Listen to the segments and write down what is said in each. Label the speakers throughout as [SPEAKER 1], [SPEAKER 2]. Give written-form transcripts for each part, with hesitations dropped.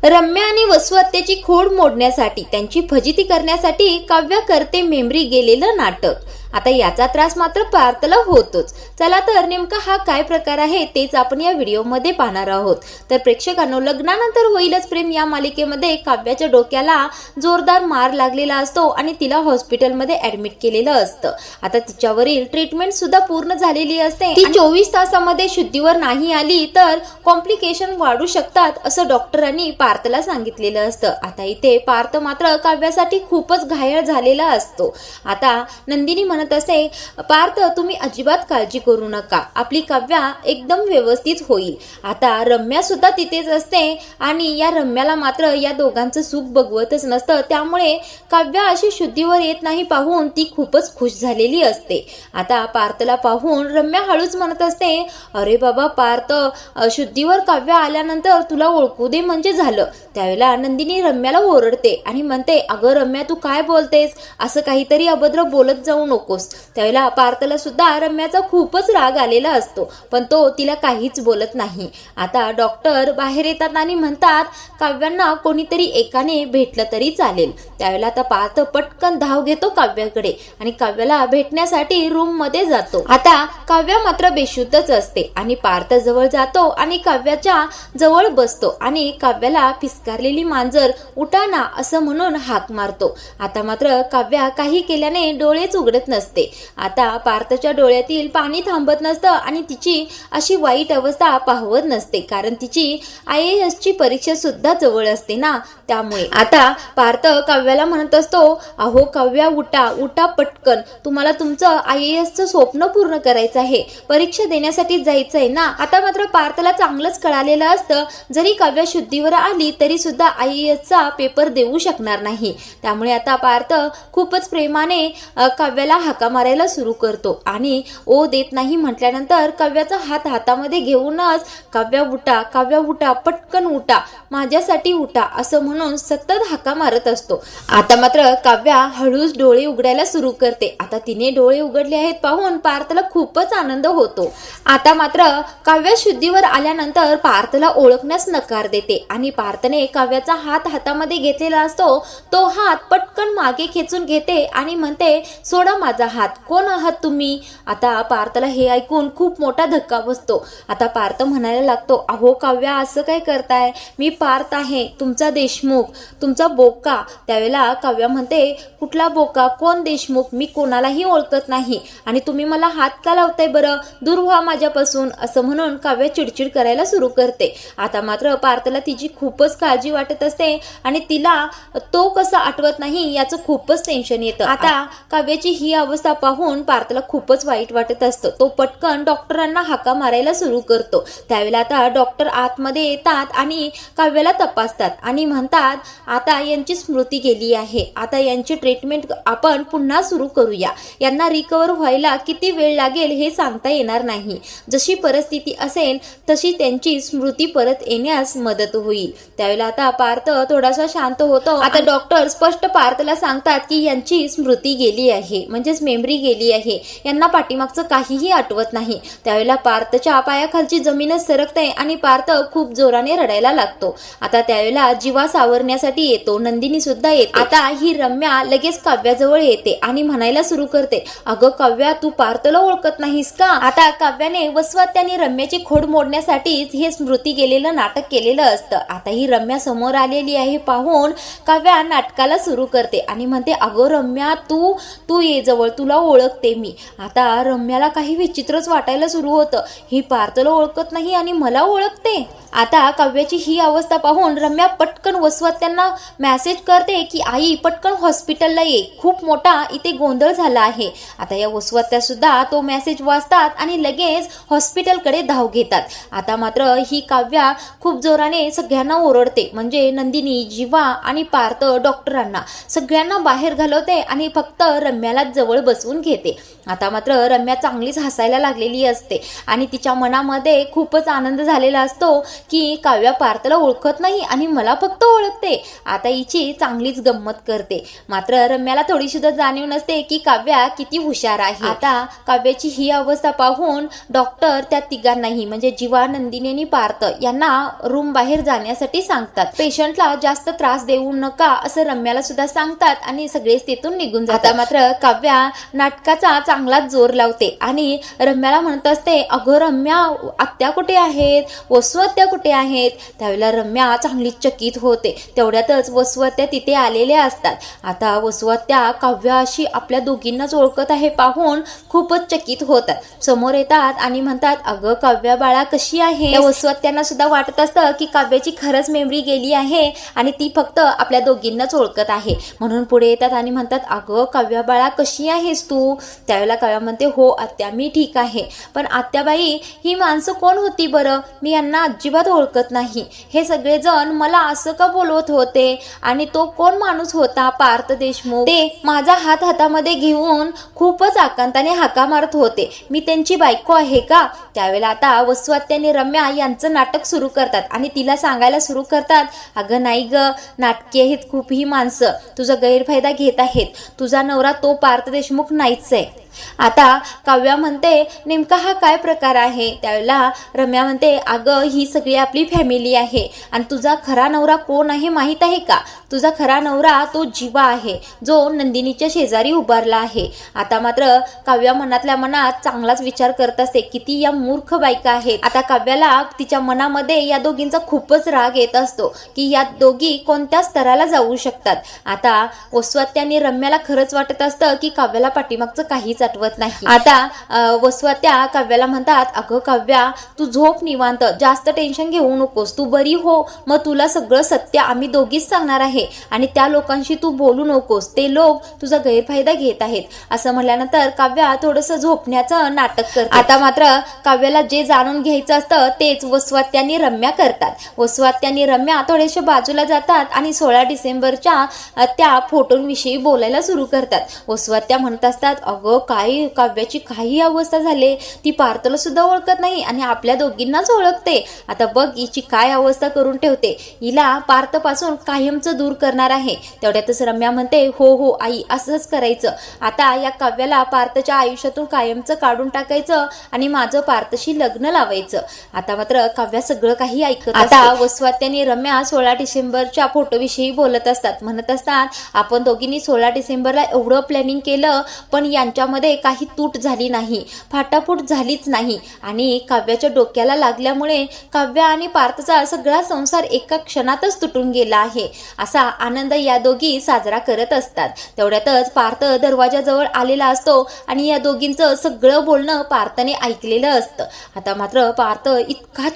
[SPEAKER 1] रम्या आणि वसुहत्येची खोड मोडण्यासाठी त्यांची फजिती करण्यासाठी काव्या करते मेमरी गेलेलं नाटक। आता याचा त्रास मात्र पार्थला होतोच। चला तर नेमका हा काय प्रकार आहे तेच आपण या व्हिडिओमध्ये पाहणार आहोत। तर प्रेक्षकांनो, लग्नानंतर होईलच प्रेम या मालिकेमध्ये काव्याच्या डोक्याला जोरदार मार लागलेला असतो आणि तिला हॉस्पिटलमध्ये ऍडमिट केलेलं असतं। आता तिच्यावरील ट्रीटमेंट सुद्धा पूर्ण झालेली असते। ती 24 तासामध्ये शुद्धीवर नाही आली तर कॉम्प्लिकेशन वाढू शकतात असं डॉक्टरांनी पार्थला सांगितलेलं असतं। आता इथे पार्थ मात्र काव्यासाठी खूपच घायल झालेला असतो। आता नंदिनी म्हणत असते, पार्थ तुम्ही अजिबात काळजी करू नका, आपली काव्या एकदम व्यवस्थित होईल। आता रम्या सुद्धा तिथेच असते आणि या रम्याला मात्र या दोघांचं सुख बघवतच नसतं, त्यामुळे काव्या अशी शुद्धीवर येत नाही पाहून ती खूपच खुश झालेली असते। आता पार्थला पाहून रम्या हळूच म्हणत असते, अरे बाबा पार्थ, शुद्धीवर काव्या आल्यानंतर तुला ओळखू दे म्हणजे झालं। त्यावेळेला नंदिनी रम्याला ओरडते आणि म्हणते, अगं रम्या तू काय बोलतेस, असं काहीतरी अभद्र बोलत जाऊ नकोस। त्यावेळेला पार्थला सुद्धा रम्याचा खूपच राग आलेला असतो, पण तो तिला काहीच बोलत नाही। आता डॉक्टर बाहेर येतात आणि म्हणतात, काव्यांना कोणीतरी एकाने भेटलं तरी चालेल। त्यावेळेला आता पार्थ पटकन धाव घेतो काव्याकडे आणि काव्याला भेटण्यासाठी रूम मध्ये जातो। आता काव्या मात्र बेशुद्धच असते आणि पार्थ जवळ जातो आणि काव्याच्या जवळ बसतो आणि काव्याला फिसकारलेली मांजर उठा ना असं म्हणून हाक मारतो। आता मात्र काव्या काही केल्याने डोळेच उघडत नसते। आता पार्थच्या डोळ्यातील पाणी थांबत नसतं आणि तिची अशी वाईट अवस्था पाहवत नसते, कारण तिची IAS ची परीक्षा सुद्धा जवळ असते ना, त्यामुळे आता पार्थ काव्याला म्हणत असतो, अहो काव्या उठा उठा पटकन, तुम्हाला तुमचं IAS चं स्वप्न पूर्ण करायचं आहे, परीक्षा देण्यासाठी जायचंय ना। आता मात्र पार्थला चांगलंच कळालेलं असतं, जरी काव्या शुद्धीवर आली तरी सुद्धा IAS चा पेपर देऊ शकणार नाही। त्यामुळे आता पार्थ खूपच प्रेमाने काव्याला हाका मारायला सुरू करतो आणि ओ देत नाही म्हटल्यानंतर काव्याचा हात हातामध्ये घेऊनच काव्या उठा पटकन उठा, माझ्यासाठी उठा असं म्हणून सतत हाका मारत असतो। आता मात्र काव्या हळूच डोळे उघडायला सुरू करते। आता तिने डोळे उघडले आहेत पाहून पार्थला खूपच आनंद होतो। आता मात्र काव्या शुद्धीवर आल्यानंतर पार्थला ओळखण्यास नकार देते आणि पार्थने काव्याचा हात हातामध्ये घेतलेला असतो तो हात पटकन मागे खेचून घेते आणि म्हणते, सोडा माझा हात, कोण आहात तुम्ही? आता पार्थला हे ऐकून खूप मोठा धक्का बसतो। आता पार्थ म्हणायला लागतो, अहो काव्या असं काय करताय, मी पार्थ आहे, तुमचा देशमुख, तुमचा बोका। त्यावेळेला काव्या म्हणते, कुठला बोका, कोण देशमुख, मी कोणालाही ओळखत नाही आणि तुम्ही मला हात का लावताय बरं, दूर व्हा माझ्यापासून असं म्हणून काव्या चिडचिड करायला सुरू करते। आता मात्र पार्थला तिची खूपच काळजी वाटत असते आणि तिला तो कसा आठवत नाही याचं खूपच टेन्शन येतं। आता काव्याची ही अवस्था पाहून पार्थला खूपच वाईट वाटत असतं। तो पटकन डॉक्टरांना हाका मारायला सुरू करतो। त्यावेळेला आता डॉक्टर आतमध्ये येतात आणि काव्याला तपासतात आणि म्हणतात, आता यांची स्मृती गेली आहे, आता यांची ट्रीटमेंट आपण पुन्हा सुरू करूया, यांना रिकवर व्हायला किती वेळ लागेल हे सांगता येणार नाही, जशी परिस्थिती असेल तशी त्यांची स्मृती परत येण्यास मदत होईल। त्यावेळेला आता पार्थ थोडासा शांत होतो। आता डॉक्टर स्पष्ट पार्थला सांगतात की यांची स्मृती गेली आहे, म्हणजेच मेमरी गेली आहे, यांना पाठीमागचं काहीही आठवत नाही। त्यावेळेला पार्थच्या पायाखालची जमीनच सरकते आणि पार्थ खूप जोराने रडायला लागतो। आता त्यावेळेला जीवा सावरण्यासाठी येतो नंदिनी सुद्धा येते। आता ही रम्या लगेच काव्याजवळ येते आणि म्हणायला सुरू करते, अगं काव्या तू पार्थला ओळखत नाहीस का? आता काव्याने वसुहत्याने रम्याची खोड मोडण्यासाठीच हे स्मृती गेलेलं नाटक केलेलं असतं। आता ही रम्या समोर आलेली आहे पाहून काव्या नाटकाला सुरू करते आणि म्हणते, अगं रम्या तू ये जवळ, तुला ओळखते मी। आता रम्याला काही विचित्रच वाटायला सुरू होतं, ही पार्थला ओळखत नाही आणि मला ओळखते। आता काव्याची ही अवस्था पाहून रम्या पटकन वसुहत्यांना मेसेज करते की आई पटकन हॉस्पिटलला ये, खूप मोठा इथे गोंधळ झाला आहे। आता या वसुहत्या सुद्धा तो मेसेज वाचतात आणि लगेच हॉस्पिटलकडे धाव घेतात। आता मात्र ही काव्या खूप जोराने सगळ्यांना ओरडते, म्हणजे नंदिनी, जीवा आणि पार्थ, डॉक्टरांना सगळ्यांना बाहेर घालवते आणि फक्त रम्यालाच जवळ जवळ बसवून घेते. आता मात्र रम्या चांगलीच हसायला लागलेली असते आणि तिच्या मनामध्ये खूपच आनंद झालेला असतो की काव्या पार्थला ओळखत नाही आणि मला फक्त ओळखते. आता हिची चांगलीच गंमत करते. मात्र रम्याला थोडी सुद्धा जाणीव नसते की काव्या किती हुशार आहे. आता काव्याची ही अवस्था पाहून डॉक्टर त्या तिघांनाही म्हणजे जीवा, नंदिनी आणि पार्थ यांना रूम बाहेर जाण्यासाठी सांगतात. पेशंटला जास्त त्रास देऊ नका असं रम्याला सुद्धा सांगतात आणि सगळेच तिथून निघून जातात. मात्र काव्या नाटकाचा चांगलाच जोर लावते आणि रम्याला म्हणत असते, अगं रम्या, आत्या कुठे आहेत, वसू आत्या कुठे आहेत. त्यावेळेला रम्या चांगली चकित होते. तेवढ्यातच वसू आत्या तिथे आलेल्या असतात. आता वसू आत्या काव्या अशी आपल्या दोघींनाच ओळखत आहे पाहून खूपच चकित होतात. समोर येतात आणि म्हणतात, अगं काव्या बाळा कशी आहे. त्या वसू आत्यांना सुद्धा वाटत असतं की काव्याची खरंच मेमरी गेली आहे आणि ती फक्त आपल्या दोघींनाच ओळखत आहे. म्हणून पुढे येतात आणि म्हणतात, अगं काव्या बाळा कशी आहेस तू. त्यावेळेला काव्या म्हणते, हो आत्या मी ठीक आहे. पण आत्याबाई, ही माणसं कोण होती बरं, मी यांना अजिबात ओळखत नाही. हे सगळेजण मला असं का बोलवत होते आणि तो कोण माणूस होता पार्थ देशमुख, ते माझा हात हातामध्ये घेऊन खूपच आकांताने हाका मारत होते. मी त्यांची बायको आहे का. त्यावेळेला आता वसू आत्याने रम्या यांचं नाटक सुरू करतात आणि तिला सांगायला सुरू करतात, अगं नाही ग, नाटके आहेत खूप ही माणसं, तुझा गैरफायदा घेत आहेत. तुझा नवरा तो पार्थ देशमुख नाहीच आहे. आता काव्या म्हणते, नेमका हा काय प्रकार आहे. त्यावेळेला रम्या म्हणते, अगं ही सगळी आपली फॅमिली आहे आणि तुझा खरा नवरा कोण आहे माहीत आहे का. तुझा खरा नवरा तो जीवा आहे जो नंदिनीच्या शेजारी उभारला आहे. आता मात्र काव्या मनातल्या मनात चांगलाच विचार करत असते, किती या मूर्ख बायका आहेत. आता काव्याला तिच्या मनामध्ये या दोघींचा खूपच राग येत असतो की या दोघी कोणत्या स्तराला जाऊ शकतात. आता वसू आत्याने रम्याला खरंच वाटत असतं की काव्याला पाठीमागचं काहीच आठवत नाही. आता वसू आत्या काव्याला म्हणतात, अगं काव्या तू झोप निवांत, जास्त टेन्शन घेऊ नकोस, तू बरी हो, मग तुला सगळं सत्य आम्ही दोघीच सांगणार आहे आणि त्या लोकांशी तू बोलू नकोस, ते लोक तुझा गैरफायदा घेत आहेत. असं म्हटल्यानंतर काव्या थोडंसं झोपण्याचं नाटक करते. आता मात्र काव्याला जे जाणून घ्यायचं असतं तेच वसू आत्यानी रम्या करतात. वसू आत्यानी रम्या थोडेसे बाजूला जातात आणि 16 डिसेंबरच्या त्या फोटोंविषयी बोलायला सुरू करतात. वसू आत्या म्हणत असतात, अगं काय काव्याची काही अवस्था झाली, ती पार्थला सुद्धा ओळखत नाही आणि आपल्या दोघींनाच ओळखते. आता बघ हिची काय अवस्था करून ठेवते, हिला पार्थपासून कायमचं दूर करणार आहे. तेवढ्यातच रम्या म्हणते, हो हो आई, असंच करायचं. आता या काव्याला पार्थच्या आयुष्यातून कायमचं काढून टाकायचं आणि माझं पार्थशी लग्न लावायचं. आता मात्र काव्या सगळं काही ऐकत. आता वसू आत्याने रम्या 16 डिसेंबरच्या फोटोविषयी बोलत असतात. म्हणत असतात, आपण दोघींनी 16 डिसेंबरला एवढं प्लॅनिंग केलं पण यांच्यामध्ये काही तूट झाली नाही, फाटाफूट झालीच नाही आणि काव्याच्या डोक्याला लागल्यामुळे काव्या आणि पार्थचा सगळा संसार एका क्षणातच तुटून गेला आहे. असा आनंद या दोघी साजरा करत असतात. तेवढ्यातच पार्थ दरवाजाजवळ आलेला असतो आणि या दोघींचं सगळं बोलणं पार्थने ऐकलेलं असतं. आता मात्र पार्थ इतका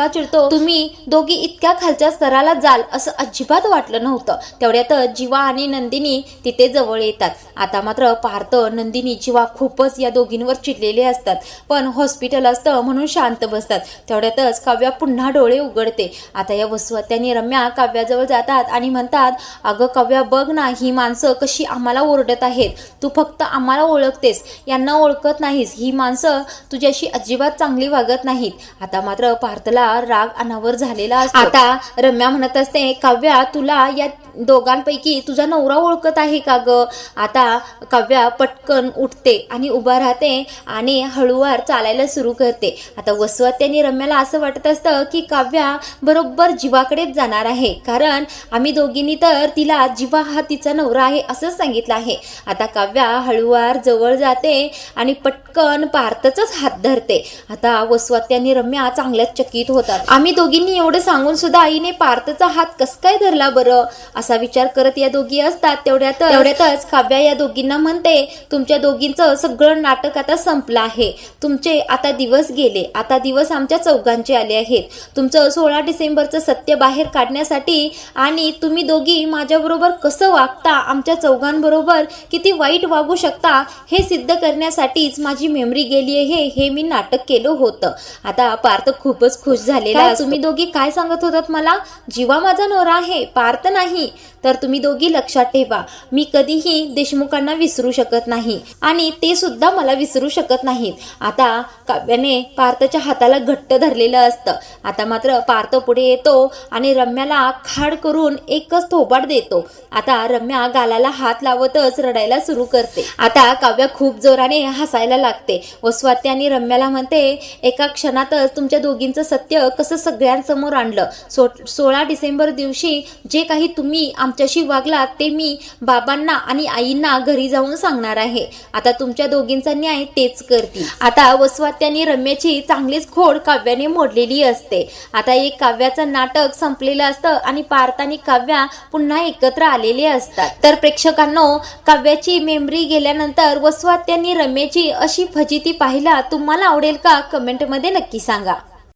[SPEAKER 1] चिडतो, तुम्ही दोघी इतक्या खालच्या स्तराला जाल असं अजिबात वाटलं नव्हतं. तेवढ्यातच जीवा आणि नंदिनी तिथे जवळ येतात. आता मात्र पार्थ, नंदिनी, जीवा खूपच या दोघींवर चिडलेले असतात पण हॉस्पिटल असतं म्हणून शांत बसतात. तेवढ्यातच काव्या पुन्हा डोळे उघडते. आता या वसू आत्याने रम्या काव्याजवळ जातात आणि म्हणतात, अगं काव्या बघ ना, ही माणसं कशी आम्हाला ओरडत आहेत. तू फक्त आम्हाला ओळखतेस, यांना ओळखत नाहीस. ही माणसं तुझ्याशी अजिबात चांगली वागत नाहीत. आता मात्र पार्थला राग अनावर झालेला असतो. आता रम्या म्हणत असते, काव्या तुला या दोघांपैकी तुझा नवरा ओळखत आहे का ग. आता काव्या पटकन उठते आणि उभा राहते आणि हळूवार चालायला सुरू करते. आता वसू आत्याने रम्याला असं वाटत असतं की काव्या बरोबर जीवाकडेच जाणार आहे, कारण आम्ही दोघींनी तर तिला जीवा हा तिचा नवरा आहे असंच सांगितलं आहे. आता काव्या हळूवार जवळ जाते आणि पटकन पार्थचाच हात धरते. आता वसू आत्याने रम्या चांगल्याच चकित होतात. आम्ही दोघींनी एवढं सांगून सुद्धा आईने पार्थचा हात कस काय धरला बरं असा विचार करत या दोघी असतात. तेवढ्यातच काव्या या दोघींना म्हणते, तुमच्या दोघींचं सगळं नाटक आता संपलं आहे. तुमचे आता दिवस गेले, आता दिवस आमच्या चौघांचे आले आहेत. तुमचं 16 डिसेंबरचं सत्य बाहेर काढण्यासाठी आणि तुम्ही दोघी माझ्याबरोबर कसं वागता, आमच्या चौघांबरोबर किती वाईट वागू शकता हे सिद्ध करण्यासाठीच माझी मेमरी गेली आहे, हे मी नाटक केलं होतं. आता पार्थ खूपच खुश झालेला. तुम्ही दोघी काय सांगत होतात मला, जीवा माझा नवरा आहे, पार्थ नाही. तर तुम्ही दोघी लक्षात ठेवा, मी कधीही देशमुखांना विसरू शकत नाही आणि ते सुद्धा मला विसरू शकत नाहीत. आता काव्याने पार्थच्या हाताला घट्ट धरलेलं असतं. आता मात्र पार्थ पुढे येतो आणि रम्याला खाड करून एकच थोबाड देतो. आता रम्या गालाला हात लावतच रडायला सुरू करते. आता काव्या खूप जोराने हसायला लागते व स्वाती आणि रम्याला म्हणते, एका क्षणातच तुमच्या दोघींचं सत्य कसं सगळ्यांसमोर आणलं. 16 डिसेंबर दिवशी जे काही तुम्ही आमच्याशी वागलात ते मी बाबांना आणि आईंना घरी जाऊन सांगणार आहे. आता तुमच्या दोघींचा न्याय तेच करतील. आता वस्वाती आणि रम्याची चांगलीच खोड काव्याने मोडलेली असते. आता एक काव्याचं नाटक संपलेलं असतं आणि पार्थ आणि काव्या पुन्हा एकत्र आलेले असतात. तर प्रेक्षकांनो, काव्याची मेमरी गेल्यानंतर वस्वाती आणि रम्याची अशी फजिती पाहायला तुम्हाला आवडेल का? कमेंटमध्ये नक्की सांगा.